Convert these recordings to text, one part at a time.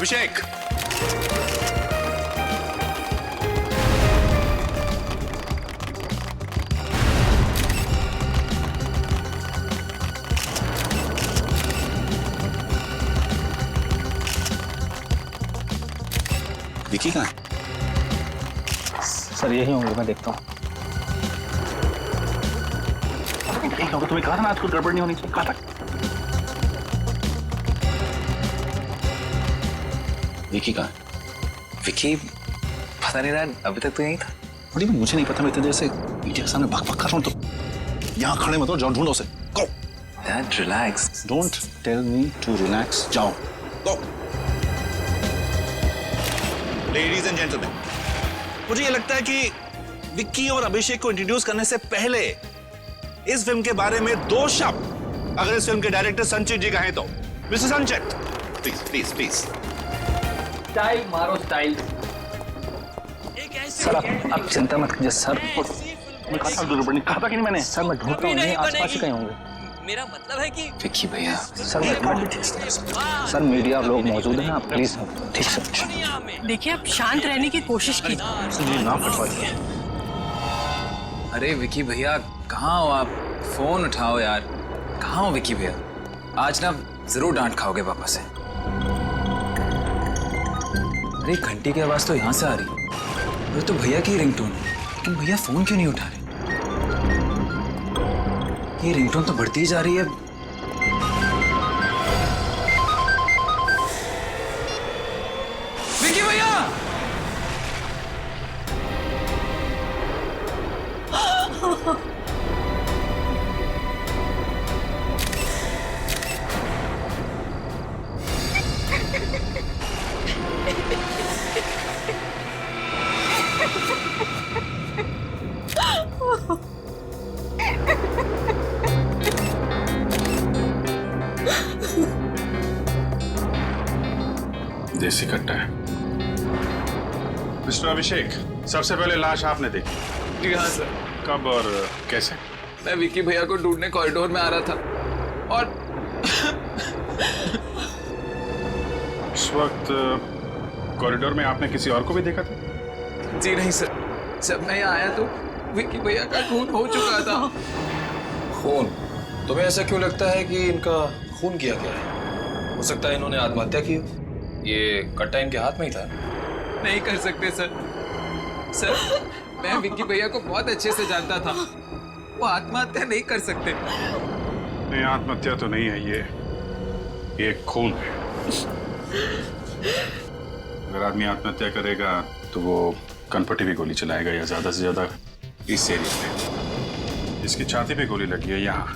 अभिषेक, विकी कहाँ है? सर यही होंगे, मैं देखता हूँ। तुम्हें कहा था ना आज कुछ गड़बड़ नहीं होनी चाहिए, कहा था। विकी कहाँ है? विकी पता नहीं रहा, अभी तक तो यहीं था। बड़ी मुझे नहीं पता, मैं इतनी देर से मीडिया के सामने बक बक कर रहा हूँ, तो यहाँ खड़े मत हो, जाओ ढूंढो उसे। Go. Dad relax. Don't tell me to relax, जाओ। गो। लेडीज एंड जेंटलमैन, मुझे ये लगता है कि विक्की और अभिषेक को इंट्रोड्यूस करने से पहले इस फिल्म के बारे में 2 शब्द अगर इस फिल्म के डायरेक्टर संचित जी कहें तो। मिस्टर संचित, प्लीज प्लीज प्लीज। स्टाइल मारो स्टाइल। सर आप चिंता मत कीजिए सर। मैं कहा था गड़बड़ नहीं, कहा था कि नहीं मैंने? सर मैं ढूंढ रहा हूँ, नहीं आसपास ही कहीं होंगे। मेरा मतलब है कि विकी भैया, सर मीडिया लोग मौजूद हैं, आप प्लीज। ठीक सर। देखिए आप शांत रहने की कोशिश कीजिए। नाम कटवाइए। अरे विकी भैया कहाँ हो आप? फोन उठाओ यार। कहाँ हो विकी भैया? आज ना जरूर डांट खाओगे पापा से। अरे घंटी की आवाज तो यहाँ से आ रही है, ये तो भैया की रिंगटोन है, लेकिन भैया फोन क्यों नहीं उठा रहे? ये रिंगटोन तो बढ़ती ही जा रही है। विकी भैया! देसी कट्टा है। मिस्टर अभिषेक, सबसे पहले लाश आपने देखी? जी हाँ सर। कब और कैसे? मैं विकी भैया को ढूंढने कॉरिडोर में आ रहा था और उस वक्त कॉरिडोर में आपने किसी और को भी देखा था? जी नहीं सर, जब मैं यहाँ आया तो विकी भैया का खून हो चुका था। खून? तुम्हें ऐसा क्यों लगता है कि इनका खून किया गया है? हो सकता है इन्होंने आत्महत्या की हो। ये कट्टा इनके हाथ में ही था। नहीं कर सकते सर। सर मैं विकी भैया को बहुत अच्छे से जानता था, वो आत्महत्या नहीं कर सकते। नहीं, आत्महत्या तो नहीं है ये एक खून है। अगर आदमी आत्महत्या करेगा तो वो कनपटी पे गोली चलाएगा या ज्यादा से ज्यादा इस एरिया में। इसकी छाती पे गोली लगी है यहाँ।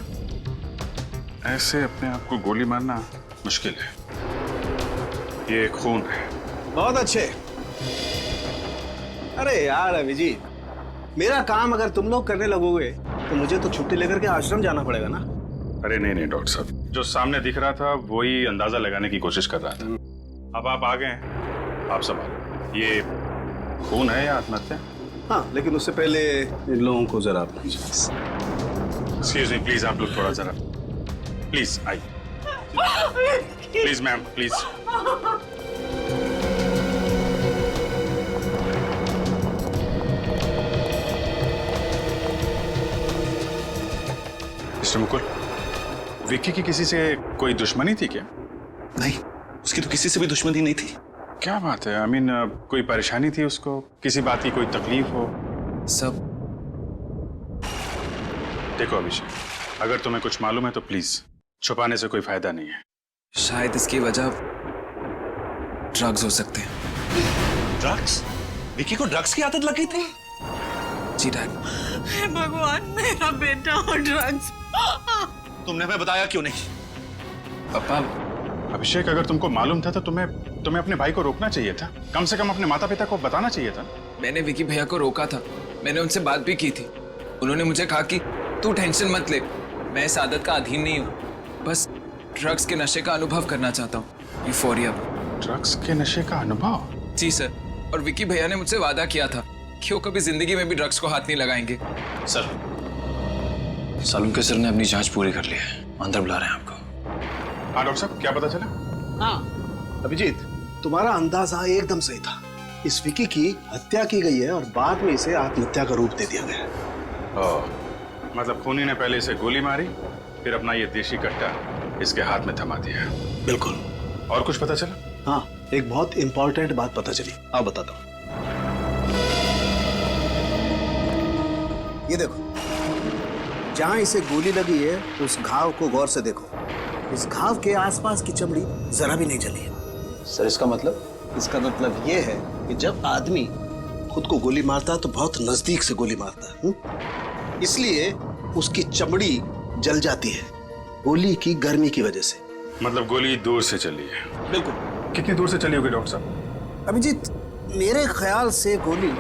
ऐसे अपने आप को गोली मारना मुश्किल है। ये खून है। बहुत अच्छे। अरे यार अभिजीत, मेरा काम अगर तुम लोग करने लगोगे तो मुझे तो छुट्टी लेकर के आश्रम जाना पड़ेगा ना। अरे नहीं नहीं डॉक्टर साहब, जो सामने दिख रहा था वही अंदाजा लगाने की कोशिश कर रहा था। अब आप आ गए हैं, आप संभालो। ये खून है या आत्महत्या? हाँ, लेकिन उससे पहले इन लोगों को जरा एक्सक्यूज मी प्लीज, आप लोग थोड़ा जरा प्लीज आइए। Please ma'am please. Mister Mukul, Vicky की किसी से कोई दुश्मनी थी क्या? नहीं, उसकी तो किसी से भी दुश्मनी नहीं थी। क्या बात है? आई मीन कोई परेशानी थी उसको? किसी बात की कोई तकलीफ हो? सब देखो अभिषेक, अगर तुम्हें कुछ मालूम है तो प्लीज छुपाने से कोई फायदा नहीं है। शायद इसकी वजह ड्रग्स हो सकते हैं। ड्रग्स? विकी को ड्रग्स की आदत लगी थी? जी डैड। हे भगवान, मेरा बेटा और ड्रग्स। तुमने हमें बताया क्यों नहीं? पापा, अभिषेक, अगर तुमको मालूम था तो तुम्हें अपने भाई को रोकना चाहिए था। कम से कम अपने माता पिता को बताना चाहिए था। मैंने विकी भैया को रोका था, मैंने उनसे बात भी की थी। उन्होंने मुझे कहा कि तू टेंशन मत ले, मैं इस आदत का अधीन नहीं हूँ, बस ड्रग्स के नशे का अनुभव करना चाहता हूँ। यूफोरिया। ड्रग्स के नशे का अनुभव? जी सर, और विकी भैया ने मुझसे वादा किया था कि वो कभी जिंदगी में भी ड्रग्स को हाथ नहीं लगाएंगे। सर, सालुंके सर ने अपनी जांच पूरी कर ली है, अंदर बुला रहे हैं आपको। हाँ डॉक्टर साहब, क्या पता चला? हाँ अभिजीत, तुम्हारा अंदाजा एकदम सही था। इस विकी की हत्या की गई है और बाद में इसे आत्महत्या का रूप दे दिया गया है। मतलब खूनी ने पहले इसे गोली मारी, फिर अपना ये देशी कट्टा इसके हाथ में थमा दिया। बिल्कुल। और कुछ पता चला? हाँ, एक बहुत इंपॉर्टेंट बात पता चली, आप बताता हूँ। ये देखो, जहां इसे गोली लगी है उस घाव को गौर से देखो। इस घाव के आसपास की चमड़ी जरा भी नहीं जली है। सर इसका मतलब? इसका मतलब ये है कि जब आदमी खुद को गोली मारता है तो बहुत नजदीक से गोली मारता है। इसलिए उसकी चमड़ी जल जाती है गोली की गर्मी की वजह से। मतलब गोली दूर से चली है? बिल्कुल। कितनी दूर से चली होगी डॉक्टर साहब? अभिजीत, मेरे ख्याल से गोली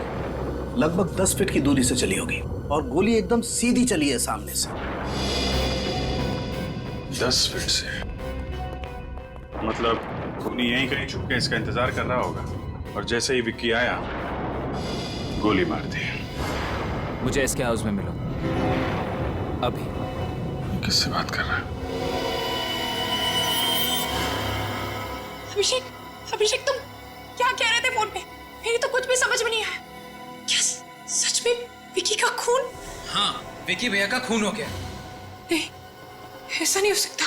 लगभग 10 फीट की दूरी से चली होगी और गोली एकदम सीधी चली है सामने से। 10 फीट से? मतलब खूनी यहीं कहीं छुप के इसका इंतजार कर रहा होगा और जैसे ही विक्की आया गोली मार दी। मुझे इसके हाउस में मिलो अभी। किससे बात कर रहा है? अभिषेक, अभिषेक तुम क्या कह रहे थे फोन पे? मेरी तो कुछ भी समझ में नहीं आया। क्या सच में विकी का खून? हाँ, विकी भैया का खून हो गया। नहीं, ऐसा नहीं हो सकता।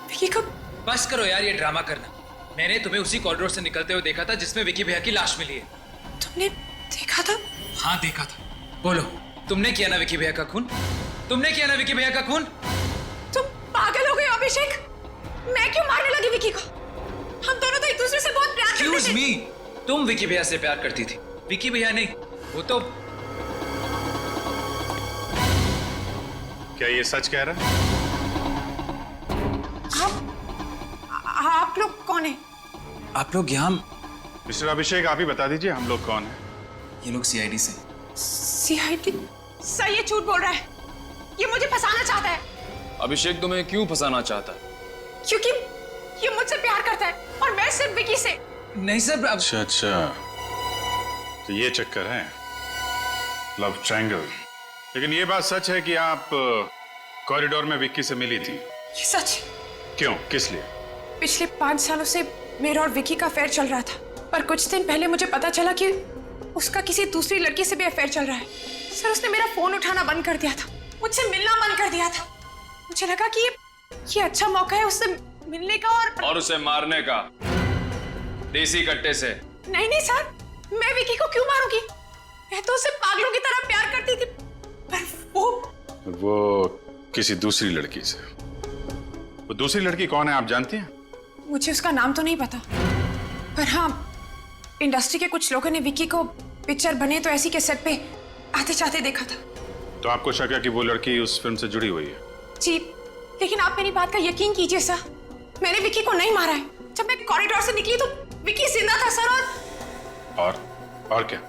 विकी का... बस करो यार ये ड्रामा करना। मैंने तुम्हें उसी कॉरिडोर से निकलते हुए देखा था जिसमें विकी भैया की लाश मिली है। तुमने देखा था? हाँ देखा था। बोलो, तुमने किया ना विकी भैया का खून? तुमने किया ना विकी भैया का खून? तुम पागल हो गए हो अभिषेक। मैं क्यों मारने लगी विकी को? हम दोनों तो एक दूसरे से बहुत प्यार करते थे। Excuse me, तुम विकी भैया से प्यार करती थी, विकी भैया नहीं। वो तो... क्या ये सच कह रहा है? आप लोग कौन है? आप लोग यहाँ... मिस्टर अभिषेक, आप ही बता दीजिए हम लोग कौन हैं? ये लोग सीआईडी से। सीआईडी? सर ये झूठ बोल रहा है। ये मुझे फंसाना चाहता है। अभिषेक तुम्हें क्यों फंसाना चाहता है? क्योंकि ये मुझसे प्यार करता है और मैं सिर्फ विकी से। नहीं सर, अब... अच्छा, तो ये चक्कर है, लव ट्रायंगल। लेकिन ये बात सच है कि आप कॉरिडोर में विक्की से मिली थी? ये सच। क्यों, किस लिए? पिछले 5 सालों से मेरा और विकी का अफेयर चल रहा था, पर कुछ दिन पहले मुझे पता चला कि उसका किसी दूसरी लड़की से भी अफेयर चल रहा है। सर उसने मेरा फोन उठाना बंद कर दिया था, मुझसे मिलना बंद कर दिया था। मुझे लगा कि ये अच्छा मौका है उससे मिलने का और उसे मारने का, देसी कट्टे से। नहीं नहीं सर, मैं विकी को क्यों मारूंगी? मैं तो उसे पागलों की तरह प्यार करती थी, पर वो किसी दूसरी लड़की से। वो दूसरी लड़की कौन है आप जानती हैं? मुझे उसका नाम तो नहीं पता, पर हाँ, इंडस्ट्री के कुछ लोगों ने विकी को पिक्चर बने तो ऐसी के सेट पे आते जाते देखा था। तो आपको शक है कि वो लड़की उस फिल्म से जुड़ी हुई है? जी, लेकिन आप मेरी बात का यकीन कीजिए सर, मैंने विकी को नहीं मारा है। जब मैं कॉरिडोर से निकली तो विकी जिंदा था सर। और क्या?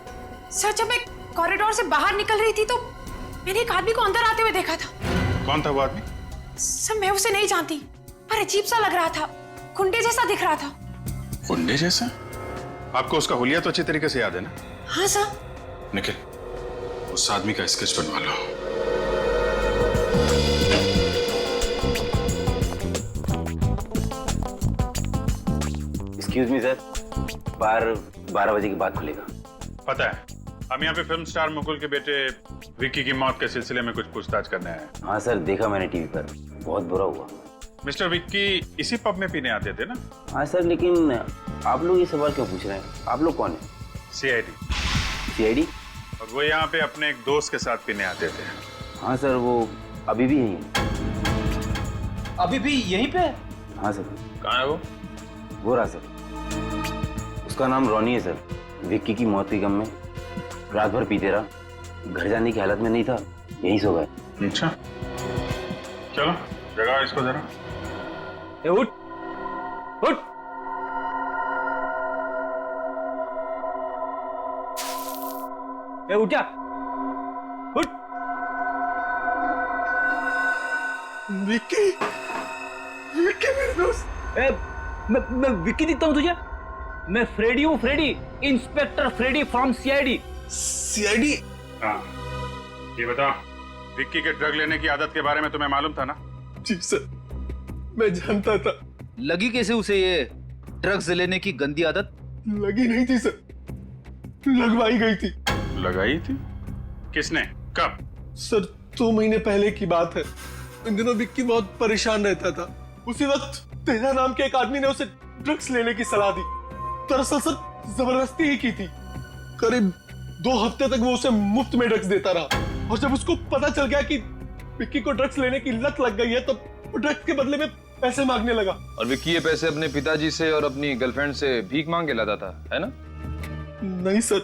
सर जब मैं कॉरिडोर से बाहर निकल रही थी तो मैंने एक आदमी को अंदर आते हुए देखा था। कौन था वो आदमी? सर मैं उसे नहीं जानती, पर अजीब सा लग रहा था, गुंडे जैसा दिख रहा था। गुंडे जैसा? आपको उसका हुलिया तो अच्छी तरीके से याद है ना? हाँ सर। निखिल, उस आदमी का स्केच बनवा लो। एक्सक्यूज मी सर, बार 12 बजे के बाद खुलेगा। पता है, हम यहाँ पे फिल्म स्टार मुकुल के बेटे विक्की की मौत के सिलसिले में कुछ पूछताछ करने आए हैं। हाँ सर, देखा मैंने टीवी पर, बहुत बुरा हुआ। मिस्टर विक्की इसी पब में पीने आते थे ना? हाँ सर, लेकिन आप लोग ये सवाल क्यों पूछ रहे हैं? आप लोग कौन है? सीआईडी। सीआईडी? और वो यहाँ पे अपने एक दोस्त के साथ पीने आते थे। हाँ सर, वो अभी भी यहीं है। अभी भी यहीं पे? हाँ सर। कहाँ है वो? वो रहा सर, उसका नाम रॉनी है सर। विक्की की मौत के गम में रात भर पीते रहा, घर जाने की हालत में नहीं था, यहीं सो गए। अच्छा, चलो जगाओ इसको जरा। उठ उठ। उठ जा, उठ। विक्की, विक्की मेरे दोस्त। मैं विक्की दिखता हूँ तुझे? मैं फ्रेडी हूँ, Freddy, inspector Freddy from CID. CID? हाँ, ये बताओ, विक्की के ड्रग लेने की आदत के बारे में तुम्हें मालूम था ना? जी सर, मैं जानता था। लगी कैसे उसे ये ड्रग्स लेने की गंदी आदत? लगी नहीं थी सर, लगवाई गई थी। लगाई थी? किसने? कब? सर 2 महीने पहले की बात है। इन दिनों विक्की बहुत परेशान रहता था। उसी वक्त तेजा नाम के एक आदमी ने उसे ड्रग्स लेने की सलाह दी। दरअसल सर जबरदस्ती ही की थी। करीब 2 हफ्ते तक वो उसे मुफ्त में ड्रग्स देता रहा, और जब उसको पता चल गया कि विक्की को ड्रग्स लेने की लत लग गई है, तो वो ड्रग्स के बदले में पैसे मांगने लगा। और विक्की ये पैसे अपने पिताजी से और अपनी गर्लफ्रेंड से भीख मांग के लाता था, है ना? नहीं सर,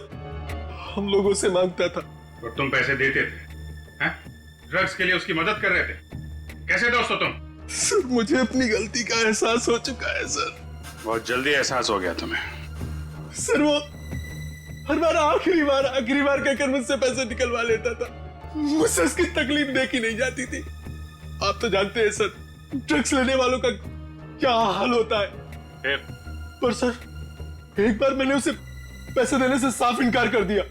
हम लोगों से मांगता था। और तुम पैसे देते थे? हैं? ड्रग्स के लिए उसकी मदद कर रहे थे? कैसे दोस्त हो तुम? सर मुझे अपनी गलती का एहसास हो चुका है सर। बहुत जल्दी एहसास हो गया तुम्हें। सर वो हर बार आखिरी बार कहकर मुझसे पैसे निकलवा लेता था। मुझसे उसकी तकलीफ देखी नहीं जाती थी। आप तो जानते हैं सर, ड्रग्स लेने वालों का क्या हाल होता है। फिर? पर सर एक बार मैंने उसे पैसे देने से साफ इनकार कर दिया,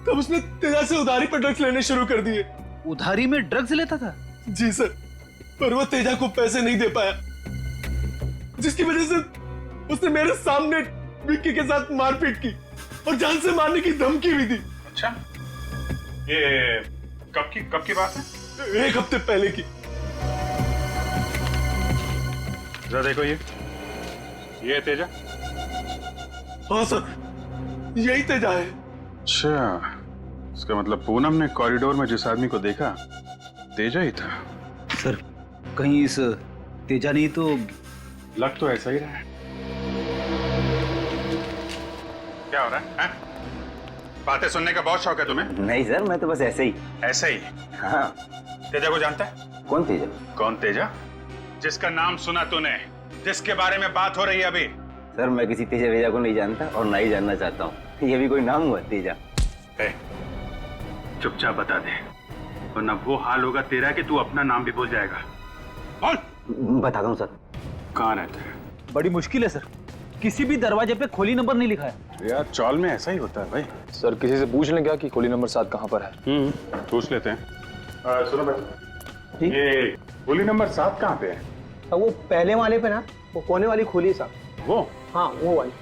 तब उसने तेजा से उधारी पर ड्रग्स लेने शुरू कर दिए। उधारी में ड्रग्स लेता था? जी सर, पर वो तेजा को पैसे नहीं दे पाया, जिसकी वजह से उसने मेरे सामने विक्की के साथ मारपीट की और जान से मारने की धमकी भी दी। अच्छा, ये कब की बात है? 1 हफ्ते पहले की। जरा देखो ये तेजा। हाँ सर, यही तेजा है। अच्छा, इसका मतलब पूनम ने कॉरिडोर में जिस आदमी को देखा तेजा ही था। सर कहीं इस तेजा नहीं तो? लग तो ऐसा ही रहा है। क्या हो रहा है? बातें सुनने का बहुत शौक है तुम्हें? नहीं सर, मैं तो बस ऐसे ही। ऐसे ही? हाँ। तेजा को जानता है? कौन तेजा? कौन तेजा? जिसका नाम सुना तूने, जिसके बारे में बात हो रही है अभी। सर मैं किसी तेजा वेजा को नहीं जानता और ना ही जानना चाहता हूँ। ये भी कोई नाम हुआ तेजा? चुपचाप बता दे, वरना वो हाल होगा तेरा कि तू अपना नाम भी भूल जाएगा। बोल। बताता हूँ सर। कहाँ रहता है? बड़ी मुश्किल है सर, किसी भी दरवाजे पे खोली नंबर नहीं लिखा है। यार चौल में ऐसा ही होता है भाई। सर किसी से पूछ लें क्या कि खोली नंबर 7 कहाँ पर है? पूछ लेते हैं। सुनो भाई, ये खोली नंबर 7 कहाँ पे है? वो पहले वाले पे ना, वो कोने वाली खोली साहब। वो? हाँ वो वाली।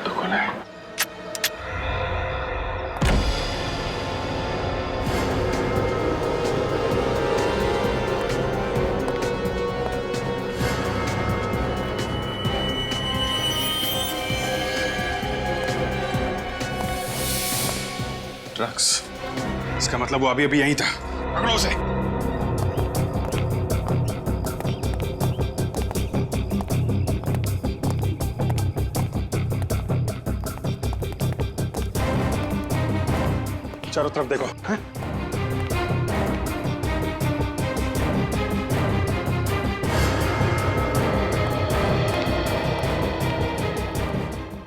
तो खोला है। ड्रग्स, इसका मतलब वो अभी अभी यहीं था। पकड़ो उसे। चारों तरफ देखो। हाँ?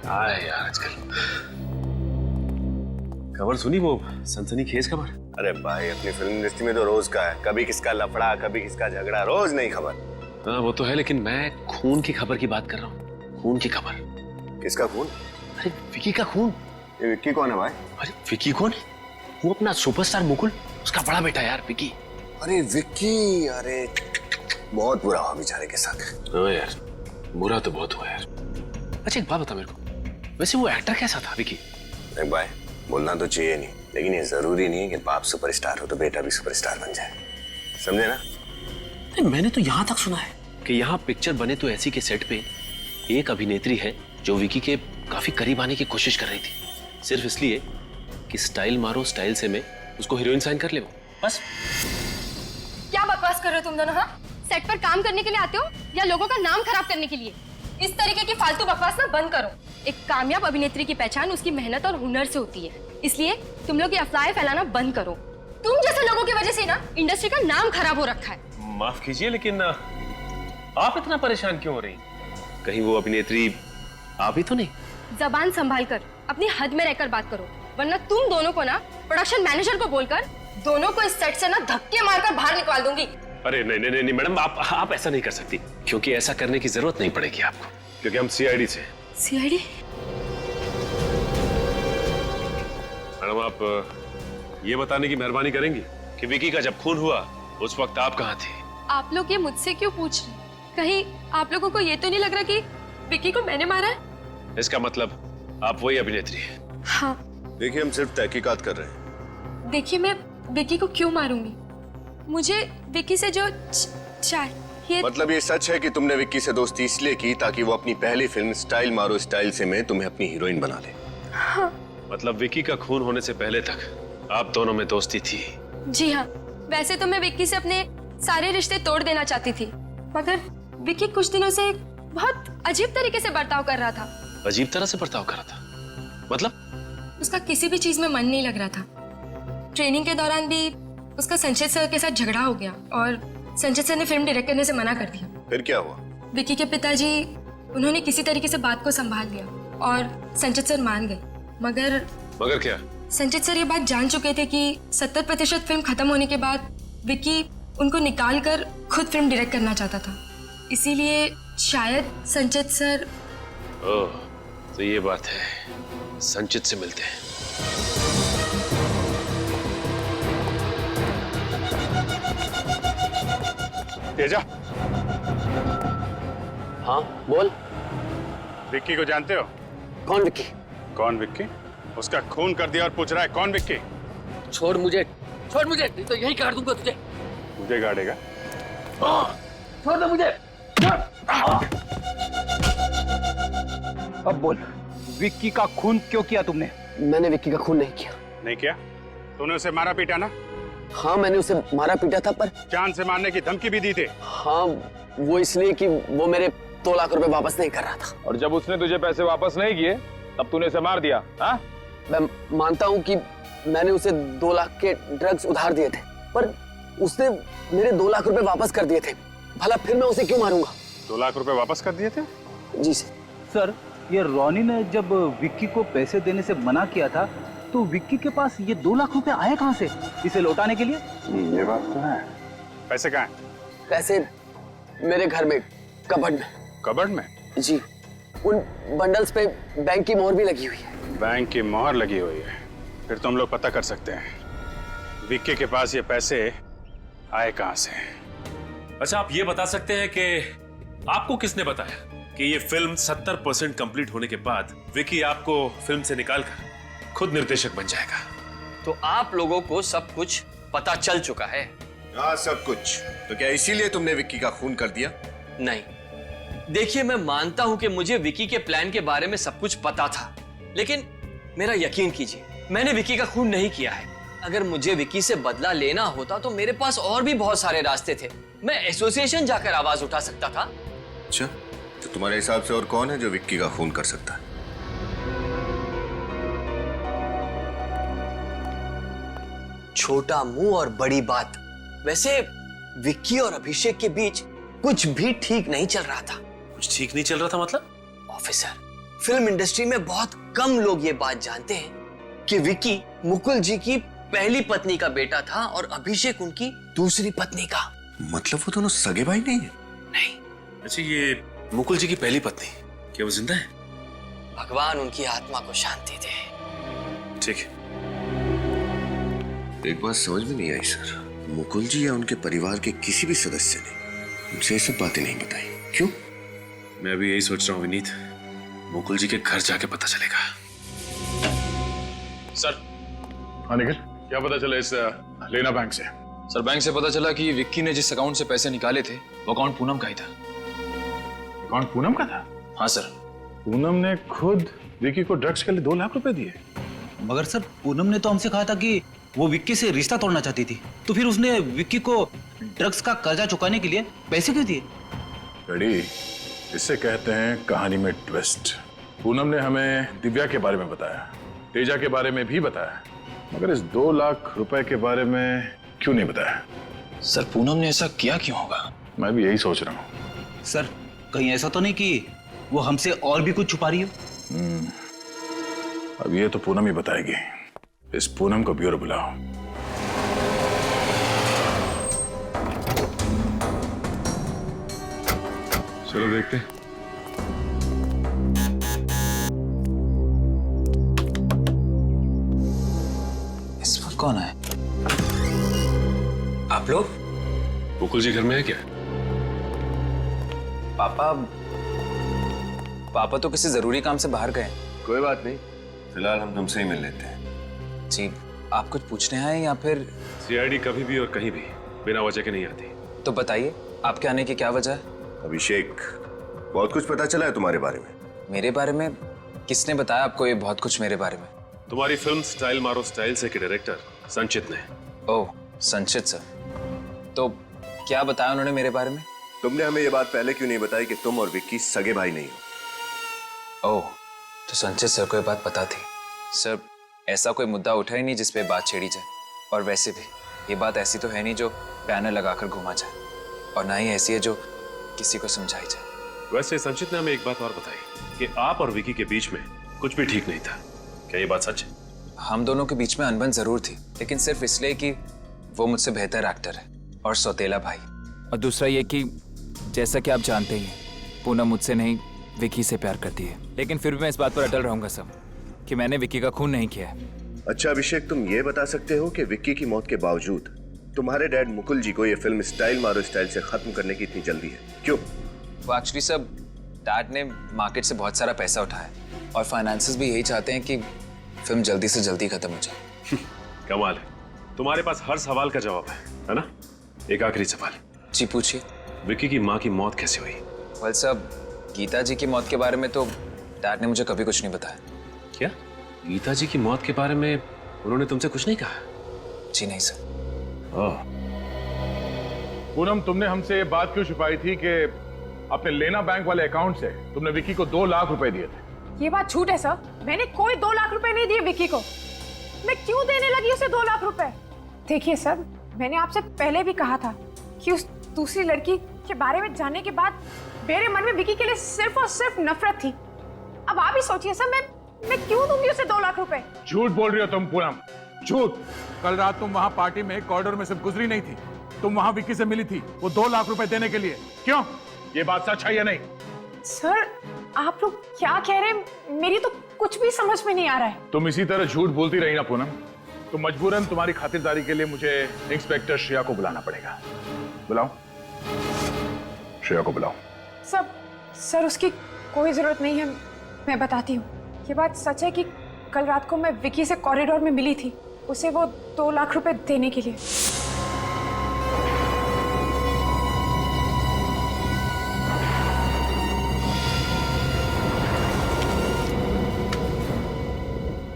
यार आजकल खबर सुनी, वो सनसनीखेज खबर? अरे भाई, अपनी फिल्म इंडस्ट्री में तो रोज का है, कभी किसका लफड़ा, कभी किसका झगड़ा, रोज नई खबर। हाँ वो तो है, लेकिन मैं खून की खबर की बात कर रहा हूँ। खून की खबर। किसका खून? अरे विकी का खून। ये विक्की कौन है भाई? अरे विकी कौन है? वो अपना सुपरस्टार मुकुल, उसका बड़ा बेटा यार विकी। अरे विक्की, अरे बहुत बुरा हुआ बेचारे के साथ। हाँ यार, बुरा तो बहुत हुआ यार। अच्छा एक बात बता मेरे को, वैसे वो एक्टर कैसा था विकी? देख भाई, बोलना तो चाहिए नहीं, लेकिन ये जरूरी नहीं है कि बाप सुपरस्टार हो तो बेटा भी सुपरस्टार बन जाए, समझे ना? नहीं, मैंने तो यहाँ तक सुना है कि यहाँ पिक्चर बने तो ऐसी के सेट पे एक अभिनेत्री है जो विकी के काफी करीब आने की कोशिश कर रही थी, सिर्फ इसलिए कि स्टाइल मारो, स्टाइल से मैं उसको हीरोइन साइन कर ले, बस। क्या बकवास कर रहे हो तुम दोनों? हाँ, सेट पर काम करने के लिए आते हो या लोगों का नाम खराब करने के लिए? इस तरीके की फालतू बकवास ना बंद करो। एक कामयाब अभिनेत्री की पहचान उसकी मेहनत और हुनर से होती है, इसलिए तुम लोग ये अफवाहें फैलाना बंद करो। तुम जैसे लोगों की वजह से ना इंडस्ट्री का नाम खराब हो रखा है। माफ कीजिए, लेकिन आप इतना परेशान क्यों हो रही? कहीं वो अभिनेत्री आप ही तो नहीं? जबान संभाल कर अपनी हद में रहकर बात करो, वरना तुम दोनों को ना प्रोडक्शन मैनेजर को बोलकर दोनों को इस सेट से ना धक्के मारकर बाहर निकाल दूंगी। अरे नहीं नहीं नहीं मैडम, आप ऐसा नहीं कर सकती, क्योंकि ऐसा करने की जरूरत नहीं पड़ेगी आपको, क्योंकि हम सीआईडी से। सीआईडी? मैडम आप ये बताने की मेहरबानी करेंगी कि विकी का जब खून हुआ उस वक्त आप कहाँ थे? आप लोग ये मुझसे क्यों पूछ रहे हैं? कहीं आप लोगों को ये तो नहीं लग रहा कि विकी को मैंने मारा है? इसका मतलब आप वही अभिनेत्री हैं? हाँ। देखिए हम सिर्फ तहकीकात कर रहे हैं। देखिए मैं विकी को क्यों मारूंगी? मुझे विकी से जो चाहिए। मतलब ये सच है कि तुमने विक्की से दोस्ती इसलिए की ताकि वो अपनी पहली फिल्म स्टाइल मारो स्टाइल से में तुम्हें अपनी हीरोइन बना ले? हाँ। मतलब विकी का खून होने से पहले तक आप दोनों में दोस्ती थी? जी हाँ। वैसे तो मैं विक्की से अपने सारे रिश्ते तोड़ देना चाहती थी, मगर विक्की कुछ दिनों से बहुत अजीब तरीके से बर्ताव कर रहा था। अजीब तरह से बर्ताव कर रहा था? मतलब? उसका किसी भी चीज में मन नहीं लग रहा था। ट्रेनिंग के दौरान भी उसका संचित सर के साथ झगड़ा हो गया और संचित सर ने फिल्म डायरेक्ट करने से मना कर दिया। फिर क्या हुआ? विकी के पिताजी उन्होंने किसी तरीके से बात को संभाल लिया और संचित सर मान गए। मगर क्या? संचित सर ये बात जान चुके थे कि 70% फिल्म खत्म होने के बाद विकी उनको निकाल कर खुद फिल्म डायरेक्ट करना चाहता था। इसीलिए शायद संचित सर। ओह, तो ये बात है। संचित से मिलते हैं। तेजा। हाँ बोल। विक्की को जानते हो? कौन विक्की? कौन विक्की? उसका खून कर दिया और पूछ रहा है कौन विक्की? छोड़ मुझे, नहीं तो यही काट दूंगा तुझे। मुझे गाड़ेगा? छोड़ दो मुझे। अब बोल, विक्की का खून क्यों किया तुमने? मैंने विक्की का खून नहीं किया। नहीं किया? तूने उसे मारा पीटा ना? हाँ मैंने उसे मारा पीटा था, पर जान से मारने की धमकी भी दी थी। हाँ वो इसलिए कि वो मेरे 2 लाख रुपए वापस नहीं कर रहा था। और जब उसने तुझे पैसे वापस नहीं किए तब तूने उसे मार दिया? हाँ? मैं मानता हूँ कि मैंने उसे 2 लाख के ड्रग्स उधार दिए थे, पर उसने मेरे 2 लाख रुपए वापस कर दिए थे। भला फिर मैं उसे क्यों मारूंगा? 2 लाख रुपए वापस कर दिए थे? जी सर। सर, ये रॉनी ने जब विक्की को पैसे देने से मना किया था तो विक्की के पास ये 2 लाख रुपए आए कहाँ से इसे लौटाने के लिए? ये बात तो है। पैसे कहाँ हैं? पैसे मेरे घर में, कबर्ड में। कबर्ड में? जी। उन बंडल्स पे बैंक की मोहर भी लगी हुई है। बैंक की मोहर लगी हुई है? फिर तो हम लोग पता कर सकते हैं विक्की के पास ये पैसे आए कहाँ से। अच्छा, आप ये बता सकते हैं कि आपको किसने बताया कि ये फिल्म 70% कंप्लीट होने के बाद विकी आपको फिल्म से निकालकर खुद निर्देशक बन जाएगा? तो आप लोगों को सब कुछ पता चल चुका है? हाँ सब कुछ। तो क्या इसीलिए तुमने विक्की का खून कर दिया? नहीं, देखिए मैं मानता हूं कि मुझे विकी के प्लान के बारे में सब कुछ पता था, लेकिन मेरा यकीन कीजिए मैंने विकी का खून नहीं किया है। अगर मुझे विकी से बदला लेना होता तो मेरे पास और भी बहुत सारे रास्ते थे। मैं एसोसिएशन जाकर आवाज उठा सकता था। अच्छा, तो तुम्हारे हिसाब से और कौन है जो विक्की का खून कर सकता है? छोटा मुंह और बड़ी बात। वैसे विक्की और अभिषेक के बीच कुछ भी ठीक नहीं चल रहा था। कुछ ठीक नहीं चल रहा था मतलब? ऑफिसर, फिल्म इंडस्ट्री में बहुत कम लोग ये बात जानते हैं कि विक्की मुकुल जी की पहली पत्नी का बेटा था और अभिषेक उनकी दूसरी पत्नी का। मतलब वो दोनों सगे भाई नहीं है? नहीं। अच्छा, ये मुकुल जी की पहली पत्नी, क्या वो जिंदा है? भगवान उनकी आत्मा को शांति दे। ठीक है। एक बात समझ में नहीं आई सर, मुकुल जी या उनके परिवार के किसी भी सदस्य ने मुझे ये सब बातें नहीं बताई। क्यों? मैं अभी यही सोच रहा हूँ विनीत, मुकुल जी के घर जाके पता चलेगा। सर। हाँ निखिल, क्या पता चला इस लेना बैंक से? सर, बैंक से पता चला कि विक्की ने जिस अकाउंट से पैसे निकाले थे वो अकाउंट पूनम का ही था। अकाउंट पूनम का था? हाँ सर। पूनम ने खुद विक्की को ड्रग्स के लिए 2 लाख रुपए दिए? मगर सर, पूनम ने तो हमसे कहा था कि वो विक्की से रिश्ता तोड़ना चाहती थी, तो फिर उसने विक्की को ड्रग्स का कर्जा चुकाने के लिए पैसे क्यों दिए? बड़ी, इसे कहते हैं कहानी में ट्विस्ट। पूनम ने हमें दिव्या के बारे में बताया, तेजा के बारे में भी बताया, मगर इस 2 लाख रुपए के बारे में क्यों नहीं बताया? सर, पूनम ने ऐसा किया क्यों होगा? मैं भी यही सोच रहा हूँ। सर, कहीं ऐसा तो नहीं कि वो हमसे और भी कुछ छुपा रही हो? अब ये तो पूनम ही बताएगी। इस पूनम को ब्यूरो बुलाओ। चलो देखते हैं। कौन है? आप लोग? मुकुल जी घर में है क्या? पापा तो किसी जरूरी काम से बाहर गए। कोई बात नहीं, फिलहाल हम तुमसे ही मिल लेते हैं। जी, आप कुछ पूछने आए या फिर? सीआईडी कभी भी और कहीं भी बिना वजह के नहीं आती। तो बताइए, आपके आने की क्या वजह है? अभिषेक, बहुत कुछ पता चला है तुम्हारे बारे में। मेरे बारे में? किसने बताया आपको ये बहुत कुछ मेरे बारे में? तुम्हारी फिल्म स्टाइल मारो स्टाइल से के डायरेक्टर संचित ने। ओह, संचित सर। तो क्या बताया उन्होंने मेरे बारे में? तुमने हमें ये बात पहले क्यों नहीं बताई कि तुम और विक्की सगे भाई नहीं हो? ओह, तो संचित सर को ये बात पता थी। सर, ऐसा कोई मुद्दा उठा ही नहीं जिस पे बात छेड़ी जाए। और वैसे भी ये बात ऐसी तो है नहीं जो बैनर लगाकर घुमा जाए, और ना ही ऐसी है जो किसी को समझाई जाए। वैसे संचित ने हमें एक बात और बताई कि आप और विकी के बीच में कुछ भी ठीक नहीं था। क्या ये बात सच है? हम दोनों के बीच में अनबन जरूर थी, लेकिन सिर्फ इसलिए कि वो मुझसे बेहतर एक्टर है और सौतेला भाई। और दूसरा ये कि जैसा कि आप जानते ही हैं, पूनम मुझसे नहीं विकी से प्यार करती है। लेकिन फिर भी मैं इस बात पर अटल रहूंगा सब कि मैंने विकी का खून नहीं किया है। अच्छा अभिषेक, तुम ये बता सकते हो कि विक्की की मौत के बावजूद तुम्हारे डैड मुकुल जी को ये फिल्म स्टाइल मारो स्टाइल से खत्म करने की इतनी जल्दी है, क्यों? वो एक्चुअली सब डैड ने मार्केट से बहुत सारा पैसा उठाया और फाइनेंसेस भी यही चाहते हैं कि फिल्म जल्दी से जल्दी खत्म हो जाए। कमाल है, तुम्हारे पास हर सवाल का जवाब है ना? एक आखिरी सवाल। जी पूछिए। विकी की माँ की मौत कैसे हुई? वेल सब, गीता जी की मौत के बारे में तो डैड ने मुझे कभी कुछ नहीं बताया। क्या गीता जी की मौत के बारे में उन्होंने तुमसे कुछ नहीं कहा? जी नहीं सर। पूनम, तुमने हमसे ये बात क्यों छुपाई थी कि अपने लेना बैंक वाले अकाउंट से तुमने विक्की को 2 लाख रुपए दिए थे? ये बात झूठ है सर। मैंने कोई 2 लाख रुपए नहीं दिए विक्की को। मैं क्यों देने लगी उसे 2 लाख रुपए? देखिए सर, मैंने आपसे पहले भी कहा था कि उस दूसरी लड़की के बारे में जानने के बाद मेरे मन में विक्की के लिए सिर्फ और सिर्फ नफरत थी। अब आप ही सोचिए सर, मैं क्यों दूंगी उसे 2 लाख रुपए? झूठ बोल रही हो तुम पूनम, झूठ। कल रात तुम वहां पार्टी में कॉरिडोर में से गुजरी नहीं थी, तुम वहां विक्की से मिली थी वो 2 लाख रुपए देने के लिए। क्यों? ये बात सच है या नहीं? सर, आप लोग क्या कह रहे हैं? मेरी तो कुछ भी समझ में नहीं आ रहा है। तुम इसी तरह झूठ बोलती रही ना पूनम, तो मजबूरन तुम्हारी खातिरदारी के लिए मुझे इंस्पेक्टर श्रेया को बुलाना पड़ेगा। बुलाओ, श्रेया को बुलाओ। सर उसकी कोई जरूरत नहीं है, मैं बताती हूँ। ये बात सच है कि कल रात को मैं विक्की से कॉरिडोर में मिली थी, उसे वो 2 लाख रुपए देने के लिए।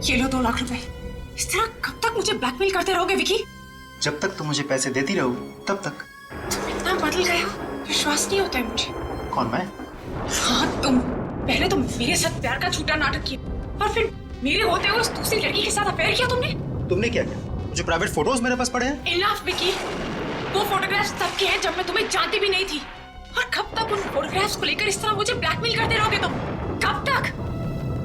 ये लो 2 लाख रुपए। इस तरह कब तक मुझे ब्लैकमेल करते रहोगे विक्की? जब तक तुम मुझे पैसे देती रहोगी तब तक। तुम इतना बदल गए हो, विश्वास नहीं होता है मुझे। कौन, मैं? हाँ तुम। पहले तो मेरे साथ प्यार का झूठा नाटक किया और फिर मेरे होते हुए उस दूसरी लड़की के साथ अफेयर किया तुमने क्या किया? जो प्राइवेट फोटोज मेरे पास पड़े हैं। इनफ विक्की, वो फोटोग्राफ्स तब के हैं जब मैं तुम्हें जानती भी नहीं थी। और कब तक उन फोटोग्राफ्स को लेकर इस तरह मुझे ब्लैकमेल करते रहोगे तुम? कब तक?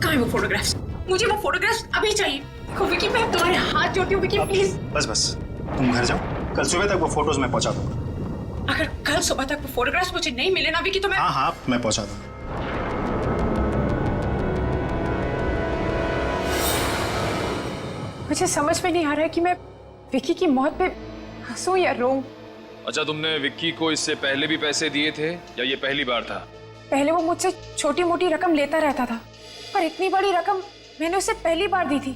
कहाँ है वो फोटोग्राफ्स? मुझे वो फोटोग्राफ्स अभी चाहिए। देखो विक्की, मैं तुम्हारे हाथ जोड़ती हूँ विक्की, प्लीज। बस तुम घर जाओ, कल सुबह तक वो फोटोज मैं पहुंचा दूंगा। अगर कल सुबह तक वो फोटोग्राफ्स मुझे नहीं मिले ना विक्की तो मैं... हाँ मैं पहुंचा दूंगा। मुझे समझ में नहीं आ रहा है कि मैं विक्की की मौत पे हंसूं या रोऊं। अच्छा, तुमने विक्की को इससे पहले भी पैसे दिए थे या ये पहली बार था? पहले वो मुझसे छोटी मोटी रकम लेता रहता था, पर इतनी बड़ी रकम मैंने उसे पहली बार दी थी।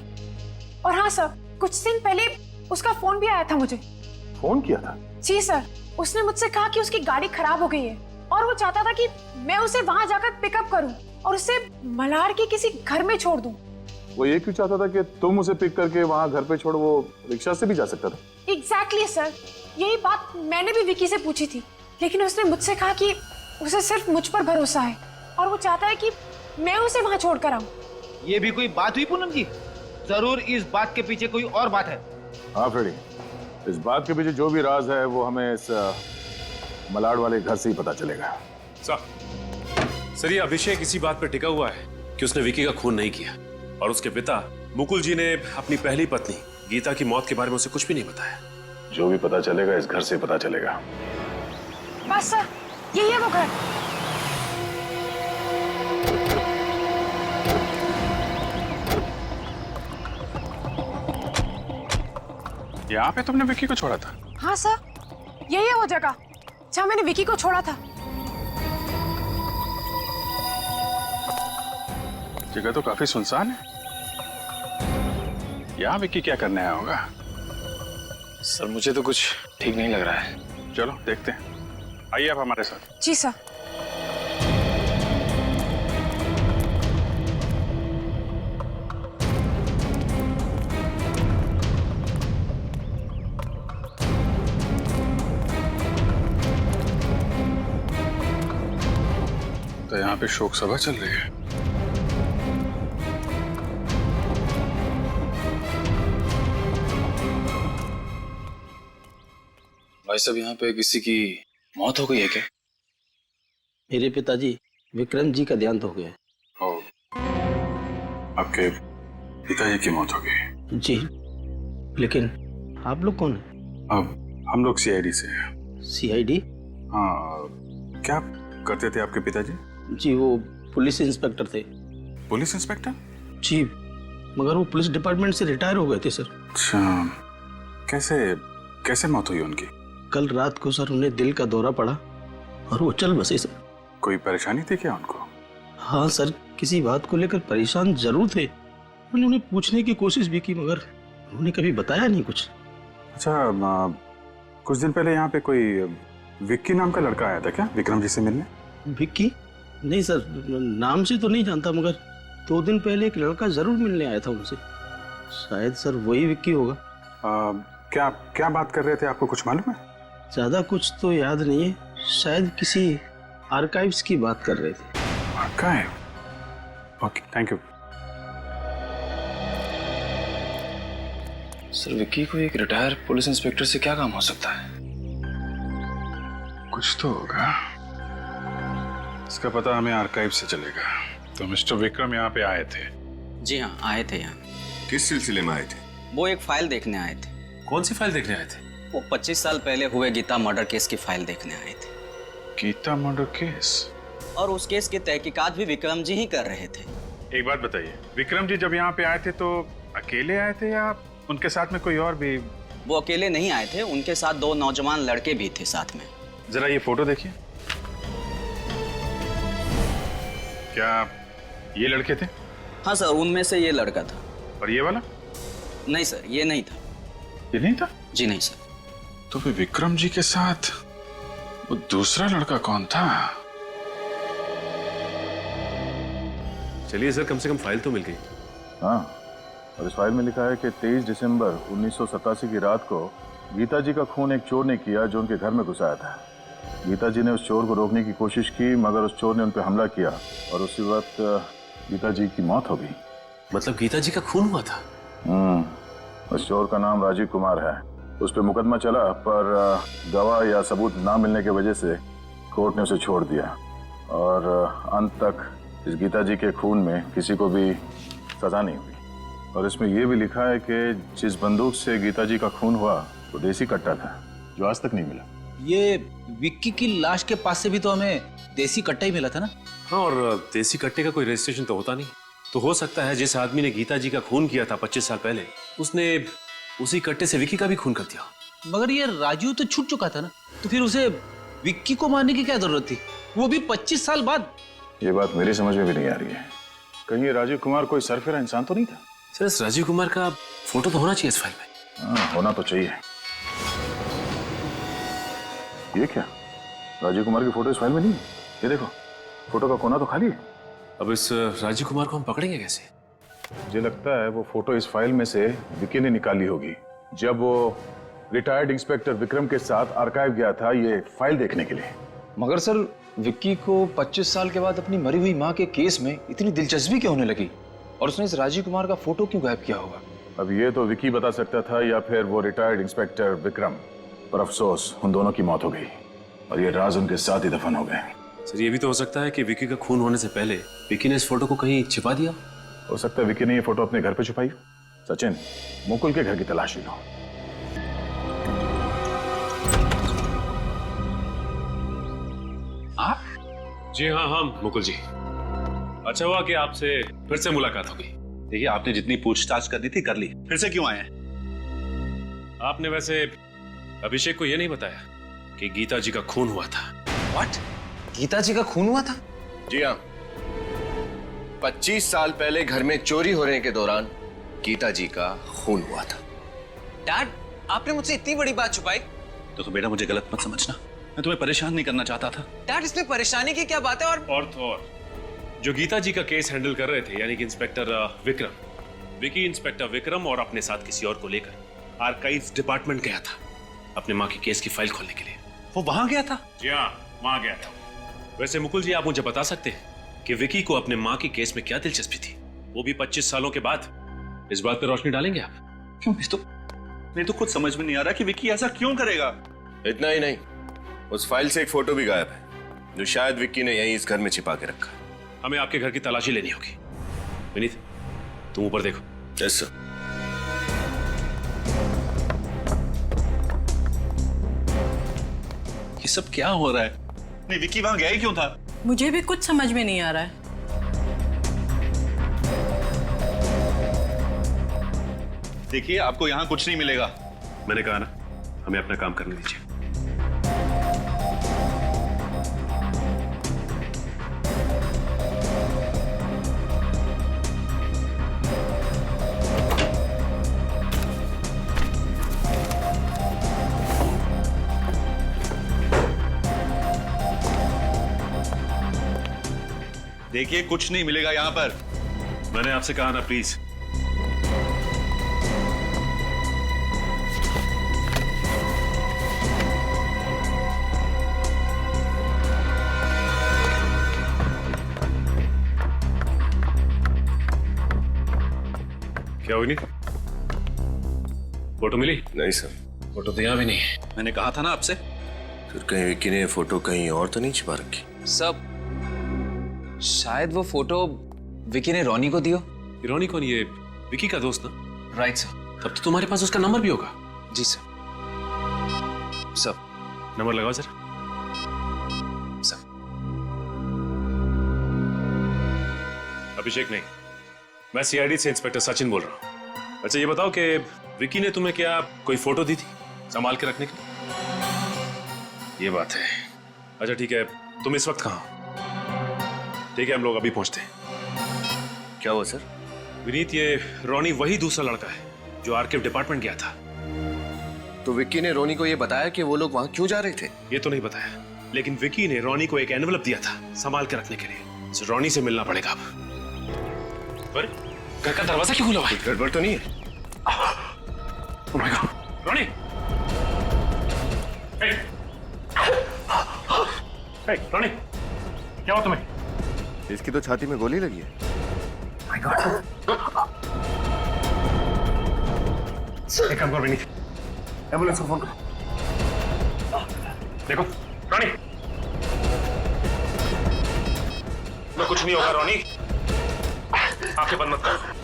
और हाँ सर, कुछ दिन पहले उसका फोन भी आया था मुझे। फोन किया था? जी सर, उसने मुझसे कहा कि उसकी गाड़ी खराब हो गई है और वो चाहता था कि मैं उसे वहां जाकर पिकअप करूं और उसे मलार के किसी घर में छोड़ दूं। वो ये क्यों चाहता था कि तुम उसे पिक करके वहां घर पे छोड़? वो रिक्शा से भी जा सकता था। एग्जैक्टली सर, यही बात मैंने भी विक्की से पूछी थी, लेकिन उसने मुझसे कहा कि उसे सिर्फ मुझ पर भरोसा है और वो चाहता है कि मैं उसे वहां छोड़कर आऊं। ये भी कोई बात हुई पूनम जी? जरूर इस बात के पीछे कोई और बात है। हाँ फ्रेडी, इस बात के पीछे जो भी राज है वो हमें इस मलाड वाले घर से ही पता चलेगा। सर ये अभिषेक इसी बात पर टिका हुआ है कि उसने विकी का खून नहीं किया और उसके पिता मुकुल जी ने अपनी पहली पत्नी गीता की मौत के बारे में उसे कुछ भी नहीं बताया। जो भी पता चलेगा इस घर से पता चलेगा। बस सर, यही है वो घर। यहाँ पे तुमने विक्की को छोड़ा था? हाँ सर, यही है वो जगह जहाँ मैंने विकी को छोड़ा था। जगह तो काफी सुनसान है। यहाँ विक्की क्या करने आया होगा? सर मुझे तो कुछ ठीक नहीं लग रहा है। चलो देखते हैं, आइए आप हमारे साथ। जी सर। तो यहाँ पे शोक सभा चल रही है। भाई साहब, यहाँ पे किसी की मौत हो गई है क्या? मेरे पिताजी विक्रम जी का देहांत हो गया। ओ, आपके पिताजी की मौत हो गई? जी, लेकिन आप लोग कौन हैं? अब हम लोग सीआईडी से हैं। सीआईडी? हाँ, क्या करते थे आपके पिताजी? जी, वो पुलिस इंस्पेक्टर थे। Police inspector? जी, मगर वो पुलिस डिपार्टमेंट से रिटायर हो गए थे सर। अच्छा, कैसे मौत हुई उनकी? कल रात को सर उन्हें दिल का दौरा पड़ा और वो चल बसे सर। कोई परेशानी थी क्या उनको? हाँ सर, किसी बात को लेकर परेशान जरूर थे। मैंने उन्हें पूछने की कोशिश भी की मगर उन्होंने कभी बताया नहीं कुछ। अच्छा, कुछ दिन पहले यहाँ पे कोई विक्की नाम का लड़का आया था क्या विक्रम जी से मिलने? विक्की? नहीं सर, नाम से तो नहीं जानता, मगर 2 दिन पहले एक लड़का जरूर मिलने आया था उनसे। शायद सर वही विक्की होगा। क्या बात कर रहे थे, आपको कुछ मालूम है? ज्यादा कुछ तो याद नहीं है, शायद किसी आर्काइव्स की बात कर रहे थे। Archive? Okay, thank you. Sir Vicky को एक रिटायर पुलिस इंस्पेक्टर से क्या काम हो सकता है? कुछ तो होगा, इसका पता हमें आर्काइव से चलेगा। तो मिस्टर विक्रम यहाँ पे आए थे? जी हाँ, आए थे यहाँ। किस सिलसिले में आए थे? वो एक फाइल देखने आए थे। कौन सी फाइल देखने आए थे? वो 25 साल पहले हुए गीता मर्डर केस की फाइल देखने आए थे। Geeta murder case? और उस केस की तहकीकात भी विक्रम जी ही कर रहे थे। एक बात बताइए, विक्रम जी जब यहाँ पे आए थे तो अकेले आए थे या उनके साथ में कोई और भी? वो अकेले नहीं आए थे, उनके साथ 2 नौजवान लड़के भी थे साथ में। जरा ये फोटो देखिए। क्या ये लड़के थे? हाँ सर, उनमें से ये लड़का था। और ये वाला? नहीं सर, ये नहीं था। ये नहीं था? जी नहीं सर। तो फिर विक्रम जी के साथ वो दूसरा लड़का कौन था? चलिए सर, कम से कम फाइल तो मिल गई। हाँ, और इस फाइल में लिखा है कि 23 दिसंबर 1987 की रात को गीता जी का खून एक चोर ने किया जो उनके घर में घुसाया था। गीता जी ने उस चोर को रोकने की कोशिश की मगर उस चोर ने उन पर हमला किया और उसी वक्त गीता जी की मौत हो गई। मतलब गीता जी का खून हुआ था? उस चोर का नाम राजीव कुमार है। उस पर मुकदमा चला पर गवाह या सबूत ना मिलने की वजह से कोर्ट ने उसे छोड़ दिया और अंत तक इस गीता जी के खून में किसी को भी सजा नहीं हुई। और इसमें यह भी लिखा है कि जिस बंदूक से गीता जी का खून हुआ वो देसी कट्टा था जो आज तक नहीं मिला। ये विक्की की लाश के पास से भी तो हमें देसी कट्टा ही मिला था ना? हाँ, और देसी कट्टे का कोई रजिस्ट्रेशन तो होता नहीं। तो हो सकता है जिस आदमी ने गीता जी का खून किया था 25 साल पहले, उसने उसी कट्टे से विक्की का भी खून कर दिया। मगर ये राजू तो छूट चुका था ना, तो फिर उसे विक्की को मारने की क्या जरूरत थी, वो भी 25 साल बाद? ये बात मेरी समझ में भी नहीं आ रही है। कहीं ये राजीव कुमार कोई सरफिरा इंसान तो नहीं था? सर, इस राजीव कुमार का फोटो तो होना चाहिए इस फाइल में। हाँ, होना तो चाहिए। ये क्या, राजीव कुमार की फोटो इस फाइल में नहीं है? ये देखो, फोटो का कोना तो खाली है। अब इस राजीव कुमार को हम पकड़ेंगे कैसे? मुझे लगता है वो फोटो इस फाइल में से विक्की ने निकाली होगी जब वो रिटायर्ड इंस्पेक्टर विक्रम के साथ आर्काइव गया था ये फाइल देखने के लिए। मगर सर, विक्की को 25 साल के बाद अपनी मरी हुई माँ के केस में इतनी दिलचस्पी क्यों होने लगी और उसने इस राजीव कुमार का फोटो क्यों गायब किया होगा? अब ये तो विक्की बता सकता था या फिर वो रिटायर्ड इंस्पेक्टर विक्रम, पर अफसोस उन दोनों की मौत हो गई और ये राज उनके साथ ही दफन हो गए। सर, ये भी तो हो सकता है कि विक्की का खून होने से पहले विक्की ने इस फोटो को कहीं छिपा दिया। हो सकता है विक्की ने ये फोटो अपने घर पे छुपाई हो। सचिन, मुकुल के घर की तलाशी लो। आप? जी हाँ, मुकुल जी। अच्छा हुआ कि आपसे फिर से मुलाकात हो गई। देखिए, आपने जितनी पूछताछ करनी थी कर ली, फिर से क्यों आए हैं? आपने वैसे अभिषेक को यह नहीं बताया कि गीता जी का खून हुआ था? व्हाट? गीता जी का खून हुआ था? जी हाँ, 25 साल पहले घर में चोरी होने के दौरान गीता जी का खून हुआ था। डैड, आपने मुझसे इतनी बड़ी बात छुपाई? तो बेटा मुझे गलत मत समझना, मैं तुम्हें परेशान नहीं करना चाहता था। डैड, इसमें परेशानी की क्या बात है? और जो गीता जी का केस हैंडल कर रहे थे, यानी कि इंस्पेक्टर विक्रम, विकी इंस्पेक्टर विक्रम और अपने साथ किसी और को लेकर आर्काइव्स डिपार्टमेंट गया था अपने माँ की केस की फाइल खोलने के लिए। वो वहां गया था? जी हाँ, वहां गया था। वैसे मुकुल जी, आप मुझे बता सकते हैं कि विकी को अपने माँ की केस में क्या दिलचस्पी थी? वो भी 25 सालों के बाद। इस बात पे रोशनी डालेंगे आप? क्यों? नहीं तो कुछ समझ में नहीं आ रहा कि विकी ऐसा क्यों करेगा। इतना ही नहीं, उस फाइल से एक फोटो भी गायब है जो शायद विक्की ने यहीं इस घर में छिपा के रखा है। हमें आपके घर की तलाशी लेनी होगी। विनीत, तुम ऊपर देखो। Yes sir. ये सब क्या हो रहा है? नहीं, विक्की वहां गया ही क्यों था? मुझे भी कुछ समझ में नहीं आ रहा है। देखिए, आपको यहाँ कुछ नहीं मिलेगा। मैंने कहा ना, हमें अपना काम करने दीजिए। देखिए, कुछ नहीं मिलेगा यहाँ पर। मैंने आपसे कहा ना, प्लीज। क्या हुई? नहीं फोटो मिली? नहीं सर, फोटो तो यहाँ भी नहीं है। मैंने कहा था ना आपसे। फिर कहीं विक्की ने फोटो कहीं और तो नहीं छिपा रखी? सब शायद वो फोटो विकी ने रोनी को दियो। रोनी कौन? ये विकी का दोस्त ना? Right sir. तब तो तुम्हारे पास उसका नंबर भी होगा। जी सर। सर, नंबर लगाओ सर। सर। अभिषेक नहीं, मैं सीआईडी से इंस्पेक्टर सचिन बोल रहा हूँ। अच्छा, ये बताओ कि विकी ने तुम्हें क्या कोई फोटो दी थी संभाल के रखने के लिए? ये बात है। अच्छा ठीक है, तुम इस वक्त कहाँ हो? ठीक है, हम लोग अभी पहुंचते हैं। क्या हुआ सर? विनीत, ये रोनी वही दूसरा लड़का है जो आर्काइव डिपार्टमेंट गया था। तो विक्की ने रोनी को ये बताया कि वो लोग वहां क्यों जा रहे थे? ये तो नहीं बताया, लेकिन विकी ने रोनी को एक एनवलप दिया था संभाल के रखने के लिए। रोनी से मिलना पड़ेगा अब। घर का दरवाजा क्यों खुला हुआ है? गड़बड़ तो नहीं है? Oh my God, Ronnie! Hey! Hey, रोनी! क्या हुआ तुम्हें? इसकी तो छाती में गोली लगी है। My God! एक काम करो विनीत, एम्बुलेंस को फोन करो। देखो, रोनी! मैं कुछ नहीं होगा रोनी, आंखें बंद मत करो।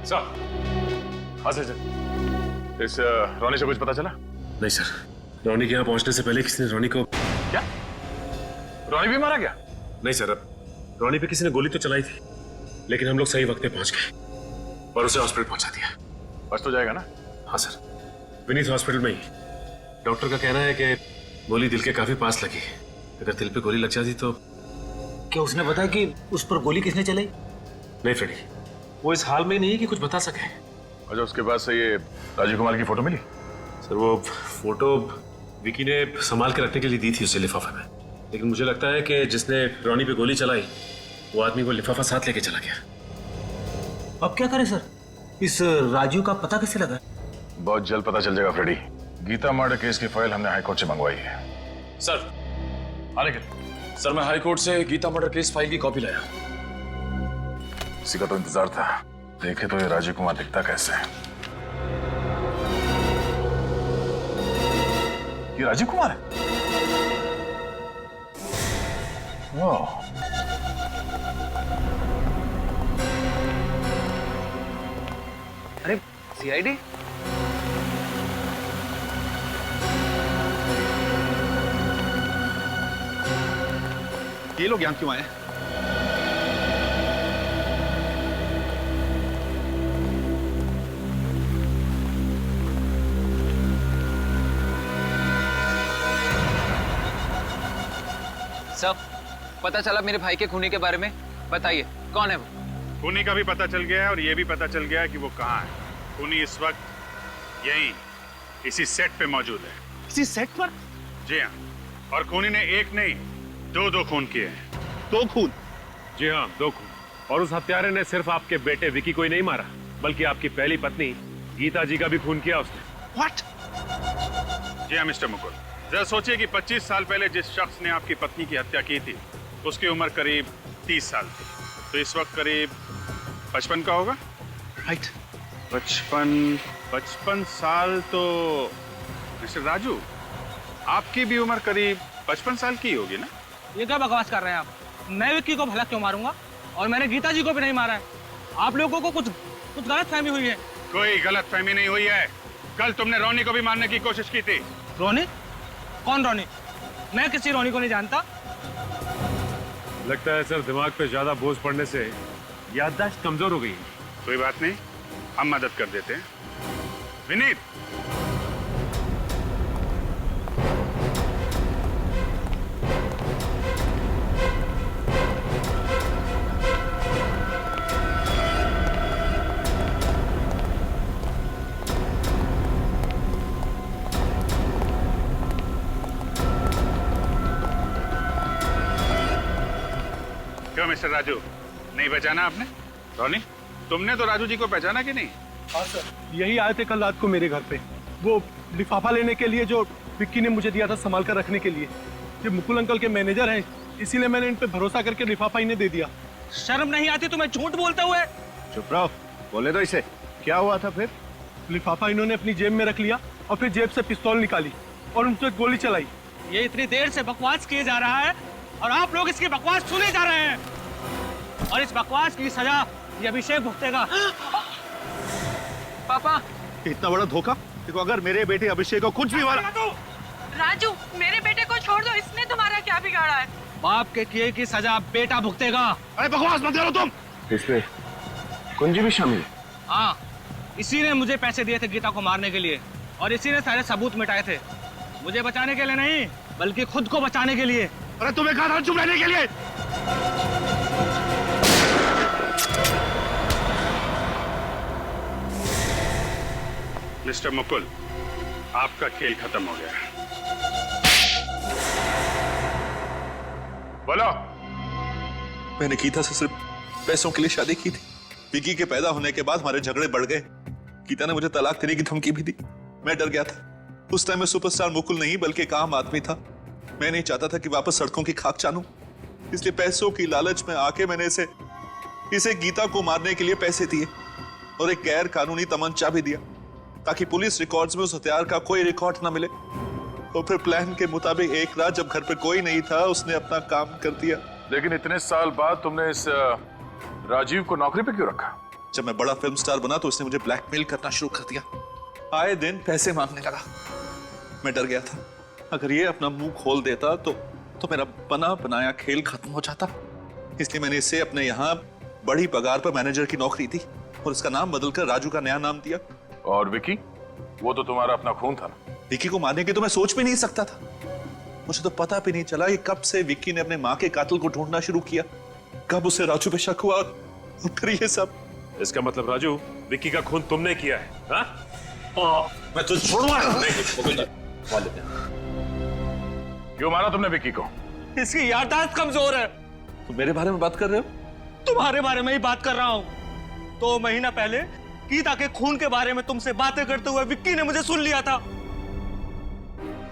सर, हाँ सर। इस रोनी से कुछ पता चला? नहीं सर, रोनी के यहाँ पहुंचने से पहले किसी ने रोनी को... क्या? रोनी भी मारा गया? नहीं सर, अब रोनी पे किसी ने गोली तो चलाई थी, लेकिन हम लोग सही वक्त पे पहुंच गए और उसे हॉस्पिटल पहुंचा दिया। बस तो जाएगा ना? हाँ सर, विनीत हॉस्पिटल में ही। डॉक्टर का कहना है कि गोली दिल के काफी पास लगी। अगर दिल पे गोली लग जाती तो... क्या उसने बताया कि उस पर गोली किसने चलाई? नहीं फ्रेडी, वो इस हाल में नहीं है कि कुछ बता सके। अच्छा, उसके बाद से ये राजीव कुमार की फोटो मिली? सर, वो फोटो विकी ने संभाल के रखने के लिए दी थी उसे लिफाफे में, लेकिन मुझे लगता है कि जिसने रोनी पे गोली चलाई वो आदमी वो लिफाफा साथ लेके चला गया। अब क्या करें सर? इस राजीव का पता कैसे लगा? बहुत जल्द पता चल जाएगा फ्रेडी। गीता मर्डर केस की फाइल हमने हाईकोर्ट से मंगवाई है। सर, सर, मैं हाईकोर्ट से गीता मर्डर केस फाइल की कॉपी लाया। इसी का तो इंतजार था। देखे तो ये राजीव कुमार दिखता कैसे है। ये राजीव कुमार है? वाह। अरे सीआईडी? ये लोग यहाँ क्यों आए? सब पता चला मेरे भाई के खूनी के बारे में। बताइए कौन है वो? खूनी का भी पता चल गया है और ये भी पता चल गया है कि वो कहाँ है। खूनी इस वक्त यहीं इसी सेट पे मौजूद है। इसी सेट पर? जी हाँ, और खूनी ने एक नहीं दो खून किए हैं। 2 खून? जी हाँ, 2 खून। और उस हत्यारे ने सिर्फ आपके बेटे विकी को ही नहीं मारा, बल्कि आपकी पहली पत्नी गीता जी का भी खून किया उसने। What? जी हाँ मिस्टर मुकुल, जरा सोचिए कि 25 साल पहले जिस शख्स ने आपकी पत्नी की हत्या की थी उसकी उम्र करीब 30 साल थी, तो इस वक्त करीब 55 का होगा। राइट। 55 साल। तो मिस्टर राजू, आपकी भी उम्र करीब 55 साल की होगी ना? ये क्या बकवास कर रहे हैं आप? मैं विक्की को भला क्यों मारूंगा? और मैंने गीता जी को भी नहीं मारा है। आप लोगों को कुछ गलत फहमी हुई है। कोई गलत फहमी नहीं हुई है। कल तुमने रोनी को भी मारने की कोशिश की थी। रोनी? कौन रोनी? मैं किसी रोनी को नहीं जानता। लगता है सर दिमाग पे ज्यादा बोझ पड़ने से याददाश्त कमजोर हो गई। कोई बात नहीं, हम मदद कर देते हैं। विनीत, क्यों मिस्टर राजू, नहीं पहचाना आपने? रोनी, तुमने तो राजू जी को पहचाना कि नहीं? हाँ सर, यही आए थे कल रात को मेरे घर पे, वो लिफाफा लेने के लिए जो विक्की ने मुझे दिया था संभाल कर रखने के लिए। ये मुकुल अंकल के मैनेजर हैं, इसीलिए मैंने इन पे भरोसा करके लिफाफा इन्हें दे दिया। शर्म नहीं आती तुम्हें झूठ बोलते हुए? चुप रहो, बोले तो इसे। क्या हुआ था फिर? लिफाफा इन्होंने अपनी जेब में रख लिया और फिर जेब से पिस्तौल निकाली और उनसे गोली चलाई। ये इतनी देर से बकवास किए जा रहा है और आप लोग इसकी बकवास सुने जा रहे हैं, और इस बकवास की सजा ये अभिषेक भुगतेगा। पापा, इतना बड़ा धोखा। देखो, अगर मेरे बेटे अभिषेक को कुछ भी हुआ। राजू, मेरे बेटे को छोड़ दो, इसने तुम्हारा क्या बिगाड़ा है? बाप के किए की सजा बेटा भुगतेगा। अरे बकवास मत करो तुम। इसमें कुंजी भी शामिल है? हाँ, इसी ने मुझे पैसे दिए थे गीता को मारने के लिए, और इसी ने सारे सबूत मिटाए थे। मुझे बचाने के लिए नहीं, बल्कि खुद को बचाने के लिए। अरे तुम्हें कहा था चुप रहने के लिए। मिस्टर मुकुल, आपका खेल खत्म हो गया। बोलो। मैंने गीता से सिर्फ पैसों के लिए शादी की थी। विकी के पैदा होने के बाद हमारे झगड़े बढ़ गए। गीता ने मुझे तलाक देने की धमकी भी दी। मैं डर गया था। उस टाइम में सुपरस्टार मुकुल नहीं बल्कि एक आम आदमी था। मैं नहीं चाहता था कि वापस सड़कों की खाक जानूं, इसलिए पैसों की लालच में आके मैंने इसे गीता को मारने के लिए पैसे दिए और एक गैर कानूनी तमंचा भी दिया, ताकि पुलिस रिकॉर्ड्स में उस हथियार का कोई रिकॉर्ड ना मिले। और फिर प्लान के मुताबिक एक रात जब घर पे कोई नहीं था, उसने अपना काम कर दिया। लेकिन इतने साल बाद तुमने इस राजीव को नौकरी पे क्यों रखा? जब मैं बड़ा फिल्म स्टार बना तो उसने मुझे ब्लैकमेल करना शुरू कर दिया। आए दिन पैसे मांगने लगा। मैं डर गया था, अगर ये अपना मुंह खोल देता तो मेरा बना बनाया खेल खत्म हो जाता। इसलिए मैंने इसे अपने यहाँ बड़ी पगार पर मैनेजर की नौकरी दी और इसका नाम बदलकर राजू का नया नाम दिया। और विकी, वो तो तुम्हारा अपना खून था ना? विकी को मारने की तो मैं सोच भी नहीं सकता था। मुझे तो पता भी नहीं चला कि कब से विकी ने अपने माँ के कातिल को ढूंढना शुरू किया, कब उसे राजू पे शक हुआ और फिर ये सब। इसका मतलब राजू, विकी का खून तुमने किया है? हाँ? मैं तुझे छोड़ूंगा। क्यों मारा तुमने विकी को? इसकी याददाश्त कमजोर है। तुम मेरे बारे में बात कर रहे हो? तुम्हारे बारे में ही बात कर रहा हूँ। 2 महीना पहले गीता के खून के बारे में तुमसे बातें करते हुए विक्की ने मुझे सुन लिया था,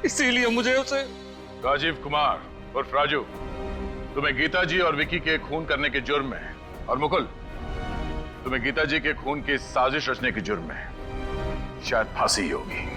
इसीलिए मुझे उसे। राजीव कुमार उर्फ राजू, तुम्हें गीता जी और विकी के खून करने के जुर्म में, और मुकुल, तुम्हें गीता जी के खून की साजिश रचने के जुर्म में शायद फांसी होगी।